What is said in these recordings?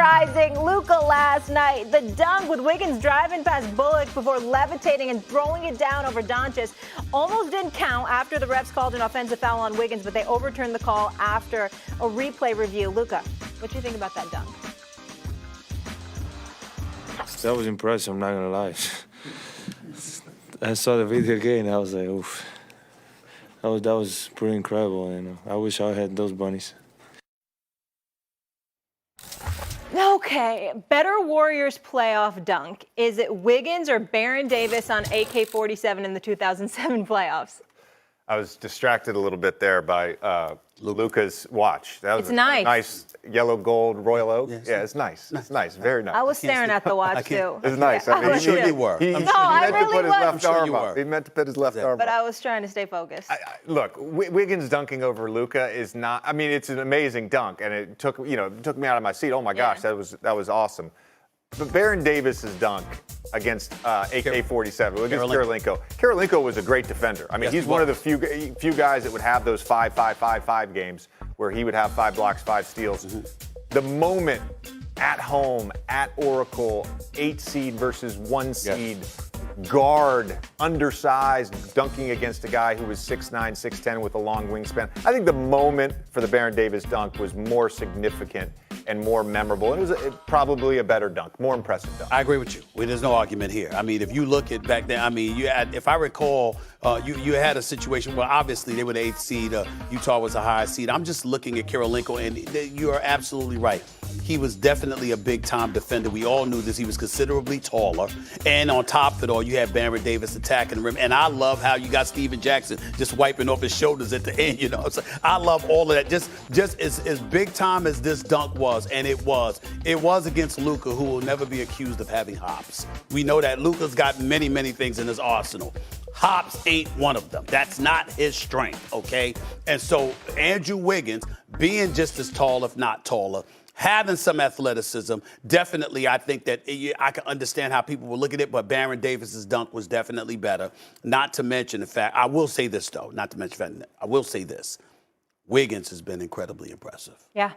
mesmerizing Luka last night. The dunk with Wiggins driving past Bullock before levitating and throwing it down over Doncic almost didn't count after the refs called an offensive foul on Wiggins, but they overturned the call after a replay review. Luka, what do you think about that dunk? That was impressive, I'm not gonna lie. I saw the video again, I was like, oof. That was pretty incredible, I wish I had those bunnies. Okay, better Warriors playoff dunk. Is it Wiggins or Baron Davis on AK-47 in the 2007 playoffs? I was distracted a little bit there by Luka's watch. That was It's nice. Nice yellow gold Royal Oak. Yes. Yeah, it's nice. It's nice. Very nice. I was staring at the watch too. It's nice. Yeah, I'm sure you were. He I meant to really put his was. left I'm sure arm you up. were. He meant to put his left arm But up. I was trying to stay focused. Look, Wiggins dunking over Luka is not. I mean, it's an amazing dunk, and it took me out of my seat. Oh my gosh, that was awesome. But Baron Davis's dunk against AK-47 against Karolinko. Karolinko was a great defender. I mean, Yes, he's one of the few guys that would have those 5-5-5-5 games where he would have 5 blocks, 5 steals. Mm-hmm. The moment at home at Oracle, 8 seed versus 1 seed. Guard, undersized, dunking against a guy who was 6'9", 6'10", with a long wingspan. I think the moment for the Baron Davis dunk was more significant and more memorable. It was probably a better dunk, more impressive dunk. I agree with you. There's no argument here. I mean, if you look at back then, I mean, you had, if I recall, you had a situation where obviously they were the 8th seed, Utah was a higher seed. I'm just looking at Karolinko, and you are absolutely right. He was definitely a big-time defender. We all knew this. He was considerably taller. And on top of it all, you had Baron Davis attacking the rim. And I love how you got Steven Jackson just wiping off his shoulders at the end, So I love all of that. Just as big-time as this dunk was, and it was against Luka, who will never be accused of having hops. We know that Luka's got many, many things in his arsenal. Hops ain't one of them. That's not his strength, okay? And so Andrew Wiggins, being just as tall, if not taller, having some athleticism, definitely I think that I can understand how people will look at it, but Baron Davis's dunk was definitely better. Not to mention the fact, I will say this though, I will say this. Wiggins has been incredibly impressive. Yeah.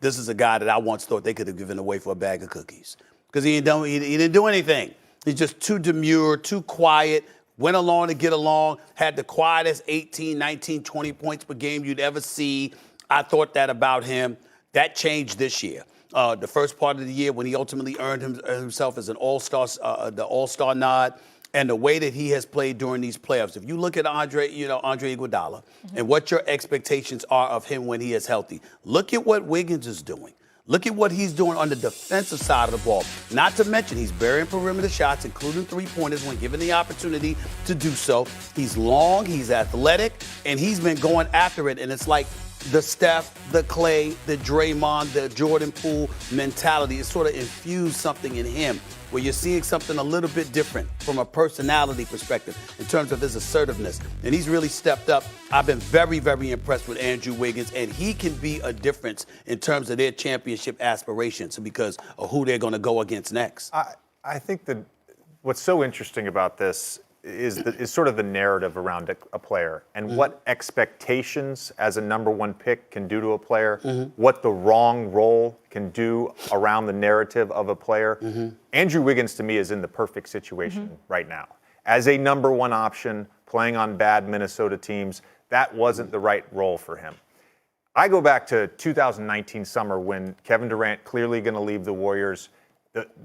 This is a guy that I once thought they could have given away for a bag of cookies because he didn't do anything. He's just too demure, too quiet, went along to get along, had the quietest 18, 19, 20 points per game you'd ever see. I thought that about him. That changed this year. The first part of the year when he ultimately earned himself as an all-star, the all-star nod, and the way that he has played during these playoffs. If you look at Andre Iguodala, and what your expectations are of him when he is healthy, look at what Wiggins is doing. Look at what he's doing on the defensive side of the ball. Not to mention, he's burying perimeter shots, including three-pointers when given the opportunity to do so. He's long, he's athletic, and he's been going after it. And it's like the Steph, the Clay, the Draymond, the Jordan Poole mentality. It sort of infused something in him where you're seeing something a little bit different from a personality perspective in terms of his assertiveness. And he's really stepped up. I've been very, very impressed with Andrew Wiggins, and he can be a difference in terms of their championship aspirations because of who they're going to go against next. I think that what's so interesting about this is sort of the narrative around a player and what expectations as a number 1 pick can do to a player, what the wrong role can do around the narrative of a player. Andrew Wiggins, to me, is in the perfect situation right now. As a number 1 option, playing on bad Minnesota teams, that wasn't the right role for him. I go back to 2019 summer when Kevin Durant clearly going to leave the Warriors.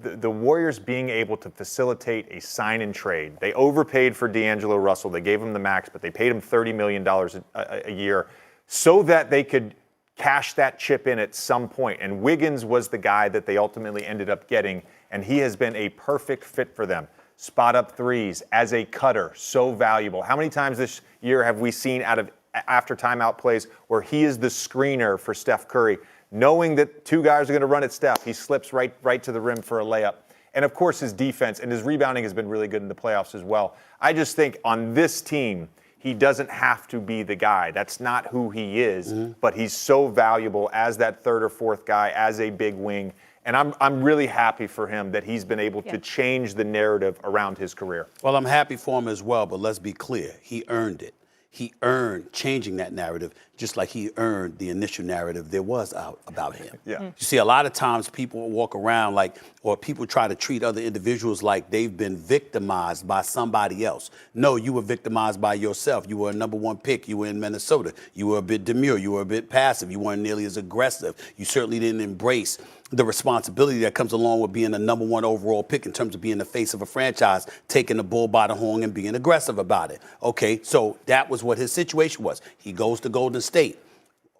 The Warriors being able to facilitate a sign and trade. They overpaid for D'Angelo Russell. They gave him the max, but they paid him $30 million a year so that they could cash that chip in at some point. And Wiggins was the guy that they ultimately ended up getting, and he has been a perfect fit for them. Spot up threes as a cutter, so valuable. How many times this year have we seen out of after timeout plays where he is the screener for Steph Curry? Knowing that 2 guys are going to run at Steph, he slips right to the rim for a layup. And, of course, his defense and his rebounding has been really good in the playoffs as well. I just think on this team, he doesn't have to be the guy. That's not who he is, but he's so valuable as that 3rd or 4th guy, as a big wing. And I'm really happy for him that he's been able to change the narrative around his career. Well, I'm happy for him as well, but let's be clear. He earned it. He earned changing that narrative, just like he earned the initial narrative there was out about him. Yeah. You see, a lot of times people walk around or people try to treat other individuals like they've been victimized by somebody else. No, you were victimized by yourself. You were a number 1 pick. You were in Minnesota. You were a bit demure. You were a bit passive. You weren't nearly as aggressive. You certainly didn't embrace the responsibility that comes along with being a number 1 overall pick in terms of being the face of a franchise, taking the bull by the horn and being aggressive about it. Okay, so that was what his situation was. He goes to Golden State.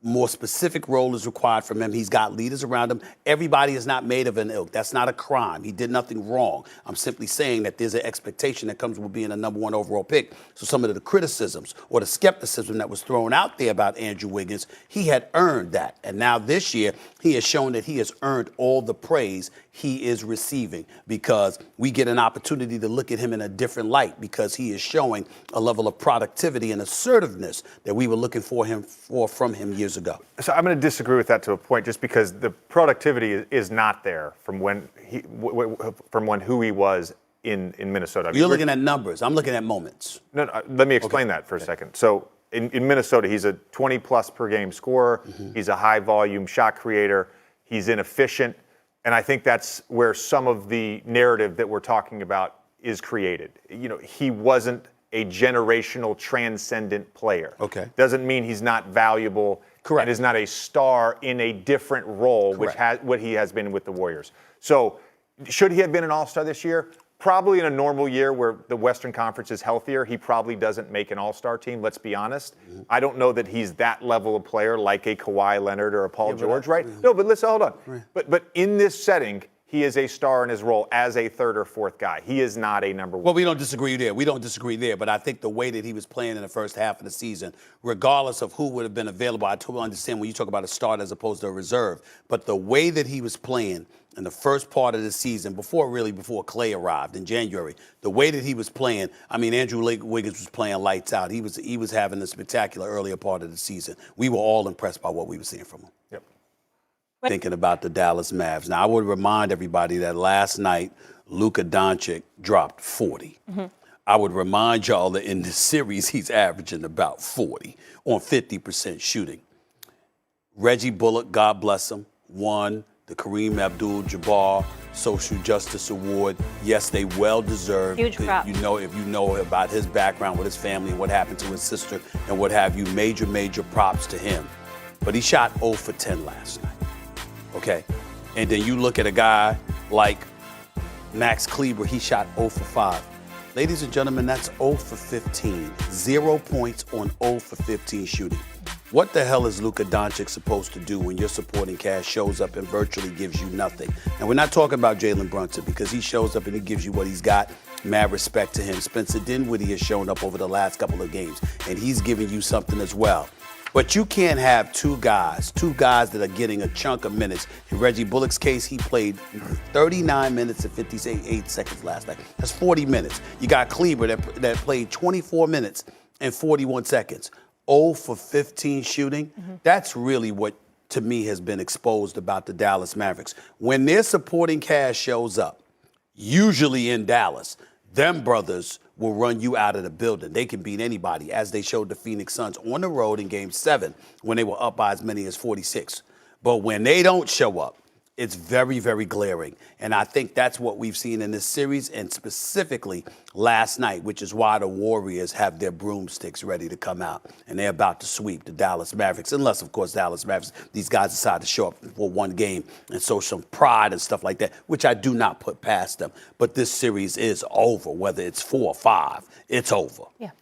More specific role is required from him. He's got leaders around him. Everybody is not made of an ilk. That's not a crime. He did nothing wrong. I'm simply saying that there's an expectation that comes with being a number 1 overall pick. So some of the criticisms or the skepticism that was thrown out there about Andrew Wiggins, he had earned that. And now this year, he has shown that he has earned all the praise he is receiving, because we get an opportunity to look at him in a different light, because he is showing a level of productivity and assertiveness that we were looking for from him years ago. So I'm going to disagree with that to a point, just because the productivity is not there from when who he was in Minnesota. I mean, you're looking at numbers. I'm looking at moments. No, let me explain that for a second. So in Minnesota, he's a 20-plus per game scorer. Mm-hmm. He's a high-volume shot creator. He's inefficient. And I think that's where some of the narrative that we're talking about is created. You know, he wasn't a generational, transcendent player. Okay. Doesn't mean he's not valuable. Correct. And is not a star in a different role, Correct. which has what he has been with the Warriors. So, should he have been an All-Star this year? Probably in a normal year where the Western Conference is healthier, he probably doesn't make an All-Star team, let's be honest. Mm-hmm. I don't know that he's that level of player like a Kawhi Leonard or a Paul George, right? Mm-hmm. No, but listen, hold on. Right. But in this setting, he is a star in his role as a 3rd or 4th guy. He is not a number 1. Well, we don't disagree there. But I think the way that he was playing in the first half of the season, regardless of who would have been available, I totally understand when you talk about a start as opposed to a reserve. But the way that he was playing in the first part of the season, before Clay arrived in January, the way that he was playing, I mean, Andrew Wiggins was playing lights out. He was having a spectacular earlier part of the season. We were all impressed by what we were seeing from him. Yep. Thinking about the Dallas Mavs. Now, I would remind everybody that last night, Luka Doncic dropped 40. Mm-hmm. I would remind y'all that in this series, he's averaging about 40 on 50% shooting. Reggie Bullock, God bless him, won the Kareem Abdul-Jabbar Social Justice Award. Yes, they well deserved. Huge props. If you know about his background with his family and what happened to his sister and what have you, major props to him. But he shot 0 for 10 last night. Okay? And then you look at a guy like Max Kleber, he shot 0 for 5. Ladies and gentlemen, that's 0 for 15. 0 points on 0 for 15 shooting. What the hell is Luka Doncic supposed to do when your supporting cast shows up and virtually gives you nothing? And we're not talking about Jalen Brunson, because he shows up and he gives you what he's got. Mad respect to him. Spencer Dinwiddie has shown up over the last couple of games, and he's giving you something as well. But you can't have two guys that are getting a chunk of minutes. In Reggie Bullock's case, he played 39 minutes and 58 seconds last night. That's 40 minutes. You got Kleber that played 24 minutes and 41 seconds. 0 for 15 shooting. Mm-hmm. That's really what, to me, has been exposed about the Dallas Mavericks. When their supporting cast shows up, usually in Dallas, them brothers will run you out of the building. They can beat anybody, as they showed the Phoenix Suns on the road in Game 7 when they were up by as many as 46. But when they don't show up, it's very, very glaring. And I think that's what we've seen in this series, and specifically last night, which is why the Warriors have their broomsticks ready to come out. And they're about to sweep the Dallas Mavericks, unless, of course, Dallas Mavericks, these guys decide to show up for one game and show some pride and stuff like that, which I do not put past them. But this series is over, whether it's 4 or 5, it's over. Yeah.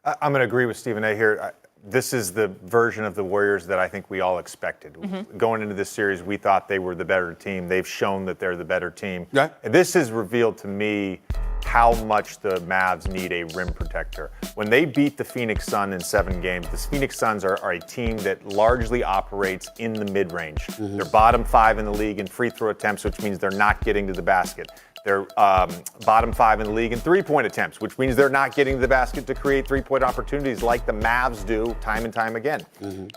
I'm going to agree with Stephen A. here. This is the version of the Warriors that I think we all expected. Mm-hmm. Going into this series, we thought they were the better team. They've shown that they're the better team. Right. And this has revealed to me how much the Mavs need a rim protector. When they beat the Phoenix Suns in 7 games, the Phoenix Suns are a team that largely operates in the mid-range. Mm-hmm. They're bottom 5 in the league in free throw attempts, which means they're not getting to the basket. They're bottom 5 in the league in three-point attempts, which means they're not getting to the basket to create three-point opportunities like the Mavs do time and time again. Mm-hmm.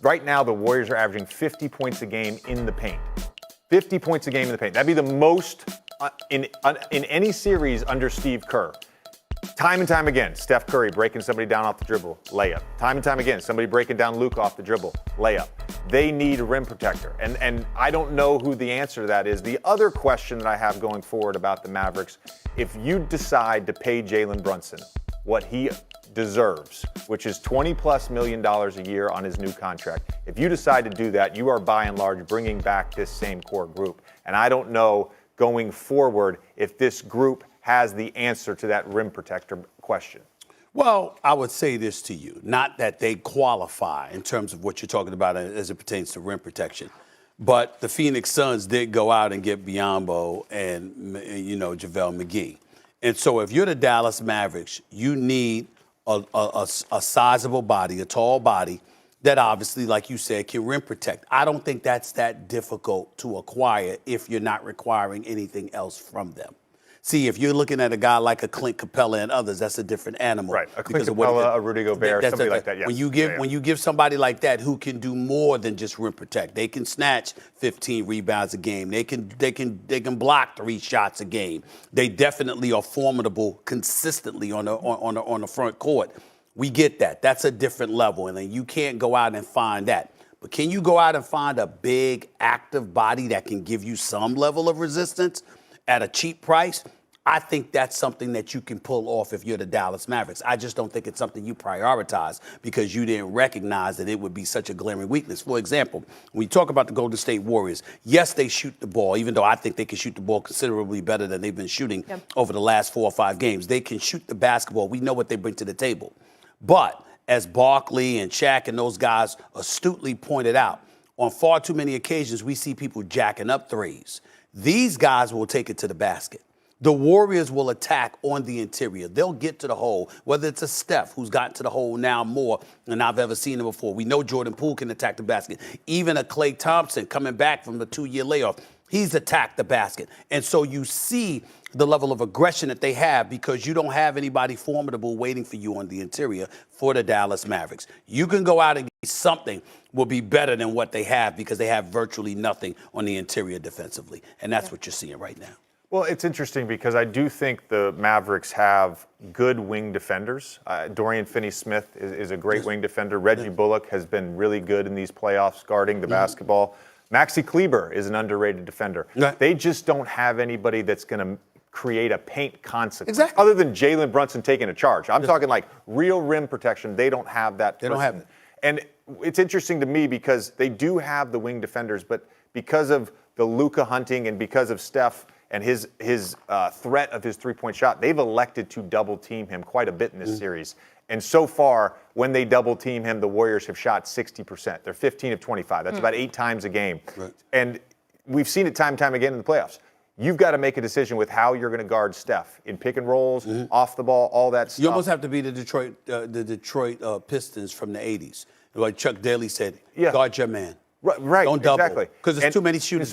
Right now, the Warriors are averaging 50 points a game in the paint. 50 points a game in the paint. That'd be the most in any series under Steve Kerr. Time and time again, Steph Curry breaking somebody down off the dribble, layup. Time and time again, somebody breaking down Luka off the dribble, layup. They need a rim protector. And I don't know who the answer to that is. The other question that I have going forward about the Mavericks, if you decide to pay Jalen Brunson what he deserves, which is $20+ million a year on his new contract, if you decide to do that, you are by and large bringing back this same core group. And I don't know going forward if this group has the answer to that rim protector question. Well, I would say this to you, not that they qualify in terms of what you're talking about as it pertains to rim protection, but the Phoenix Suns did go out and get Biyombo and, JaVale McGee. And so if you're the Dallas Mavericks, you need a sizable body, a tall body that obviously, like you said, can rim protect. I don't think that's that difficult to acquire if you're not requiring anything else from them. See, if you're looking at a guy like a Clint Capella and others, that's a different animal. Right, a Clint Capella, a Rudy Gobert, somebody like that, yes. When you give somebody like that who can do more than just rim protect, they can snatch 15 rebounds a game. They can block 3 shots a game. They definitely are formidable consistently on the front court. We get that. That's a different level, and then you can't go out and find that. But can you go out and find a big, active body that can give you some level of resistance at a cheap price? I think that's something that you can pull off if you're the Dallas Mavericks. I just don't think it's something you prioritize because you didn't recognize that it would be such a glaring weakness. For example, when you talk about the Golden State Warriors, yes, they shoot the ball, even though I think they can shoot the ball considerably better than they've been shooting over the last 4 or 5 games. They can shoot the basketball. We know what they bring to the table. But as Barkley and Shaq and those guys astutely pointed out, on far too many occasions, we see people jacking up threes. These guys will take it to the basket. The Warriors will attack on the interior. They'll get to the hole, whether it's a Steph, who's gotten to the hole now more than I've ever seen him before. We know Jordan Poole can attack the basket. Even a Klay Thompson coming back from the 2-year layoff, he's attacked the basket. And so you see the level of aggression that they have because you don't have anybody formidable waiting for you on the interior for the Dallas Mavericks. You can go out and get something will be better than what they have because they have virtually nothing on the interior defensively. And that's what you're seeing right now. Well, it's interesting because I do think the Mavericks have good wing defenders. Dorian Finney-Smith is a great wing defender. Reggie Bullock has been really good in these playoffs guarding the basketball. Maxi Kleber is an underrated defender. They just don't have anybody that's going to create a paint consequence. Other than Jalen Brunson taking a charge. I'm talking like real rim protection. They don't have that. They don't have it. And it's interesting to me because they do have the wing defenders, but because of the Luka hunting and because of Steph and his threat of his three-point shot, they've elected to double-team him quite a bit in this series. And so far, when they double-team him, the Warriors have shot 60%. They're 15 of 25. That's about 8 times a game. Right. And we've seen it time and time again in the playoffs. You've got to make a decision with how you're going to guard Steph in pick and rolls, off the ball, all that stuff. You almost have to be the Detroit Pistons from the 80s. Like Chuck Daly said, guard your man. Right, don't double. Exactly. Because there's too many shooters.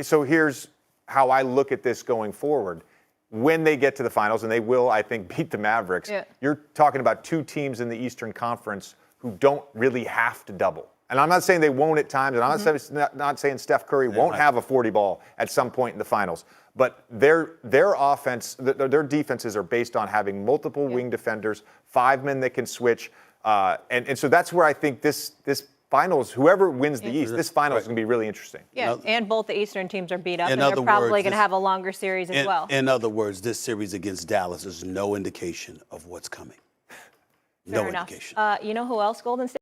So here's how I look at this going forward. When they get to the finals, and they will, I think, beat the Mavericks, you're talking about 2 teams in the Eastern Conference who don't really have to double. And I'm not saying they won't at times, and I'm not saying Steph Curry won't have a 40 ball at some point in the finals. But their offense, their defenses are based on having multiple wing defenders, 5 men that can switch. And so that's where I think this finals, whoever wins the East, this finals is going to be really interesting. Yeah, and both the Eastern teams are beat up, and they're probably going to have a longer series as well. In other words, this series against Dallas is no indication of what's coming. No indication. You know who else Golden State